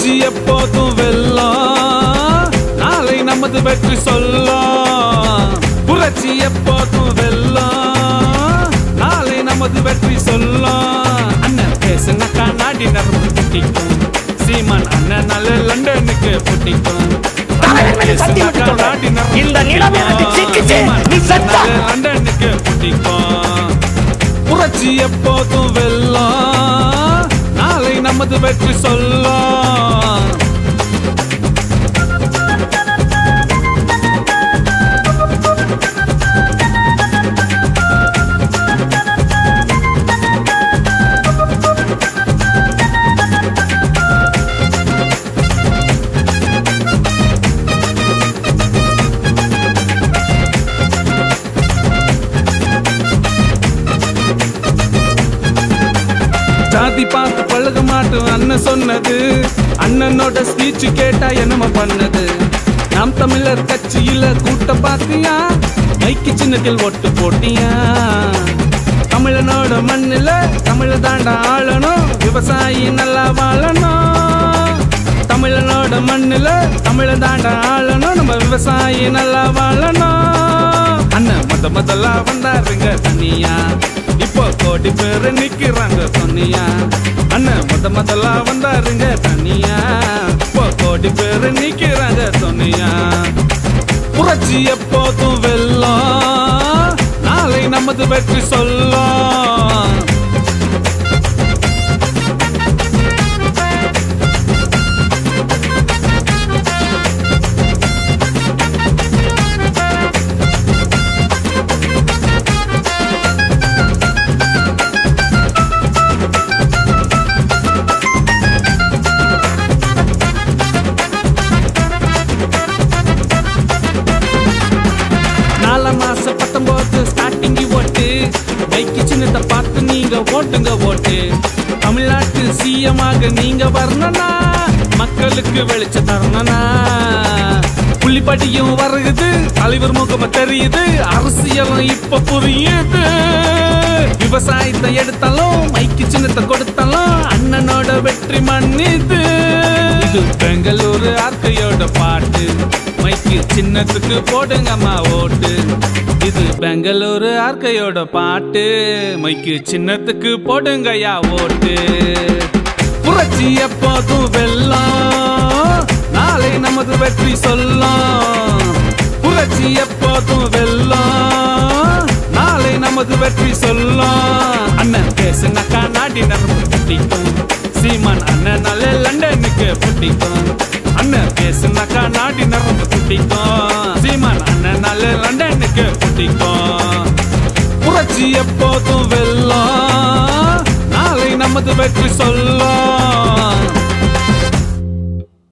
புரட்சி எப்போதும் வெல்லும், நாளை நமது வெற்றி சொல்லும். புரட்சி எப்போதும் வெல்லும், நாளை நமது வெற்றி சொல்லும். அண்ணன் பேசுனாக்கா நாடி நரம்பு பிடிக்கும், சீமான் அண்ணன் நல்ல லண்டனுக்கு பிடிக்கும். லண்டனுக்கு பிடிக்கும். புரட்சி எப்போதும் வெல்லும், நாளை நமது வெற்றி சொல்லும். ஜாதி பார்த்து பழக மாட்டோம் அண்ணன் சொன்னது, அண்ணனோட ஸ்பீச் கேட்டா என்னமா பண்ணது. நாம் தமிழர் கட்சியில கூட்ட பாத்தியா, மைக்கு சின்னத்தில் ஓட்டு போட்டியா. தமிழனோட மண்ணில தமிழ தாண்டா ஆளணும், விவசாயி நல்லா வாழணும். தமிழனோட மண்ணில தமிழ தாண்டா ஆளணும், நம்ம விவசாயி நல்லா வாழணும். அண்ணன் முதல்ல வந்தாருங்க தனியா, இப்போ கோடி பேரு நிக்கிறாங்க சொன்னியா. அண்ணன் முதல்ல வந்தாருங்க தனியா, இப்போ கோடி பேரு நிக்கிறாங்க சொன்னியா. புரட்சி எப்போதும் வெல்லும், நாளை நமது வெற்றி சொல்லும். மாசம் 19 ஸ்டார்டிங் ஓட்டு, மைக்கு சின்னத்தை பார்த்து நீங்க ஓட்டுங்க ஓட்டு. தமிழ்நாட்டு சிஎமாக நீங்க வரணும்னா, மக்களுக்கு வெளிச்ச தரணும்னா. புள்ளிப்படியும் வருகுது, தலைவர் முகம தெரியுது, அரசியலும் இப்ப புரியுது. விவசாயத்தை எடுத்தாலும் மைக்கு சின்னத்தை கொடுத்தாலும் அண்ணனோட வெற்றி மன்னிது. இது பெங்களூரு ஆர்க்கையோட பாட்டு, மைக்கு சின்னத்துக்கு போடுங்கம்மா ஓட்டு. இது பெங்களூரு ஆர்க்கையோட பாட்டு, மைக்கு சின்னத்துக்கு போடுங்கய்யா ஓட்டு. புரட்சி எப்போதும் வெல்லும், நாளை நமது வெற்றி சொல்லும். புரட்சி எப்போதும் வெல்லும், நாளை நமது வெற்றி சொல்லும். அண்ணன் பேசுனாக்கா நாடி நரம்பு பிடிக்கும், சீமான் அண்ணன் நல்ல லண்டனுக்கு பிடிக்கும். அண்ணன் பேசுனாக்கா நாடி நரம்பு பிடிக்கும், சீமான் அண்ணன் நல்ல லண்டனுக்கு பிடிக்கும். புரட்சி எப்போதும் வெல்லும், நாளை நமது வெற்றி சொல்லும்.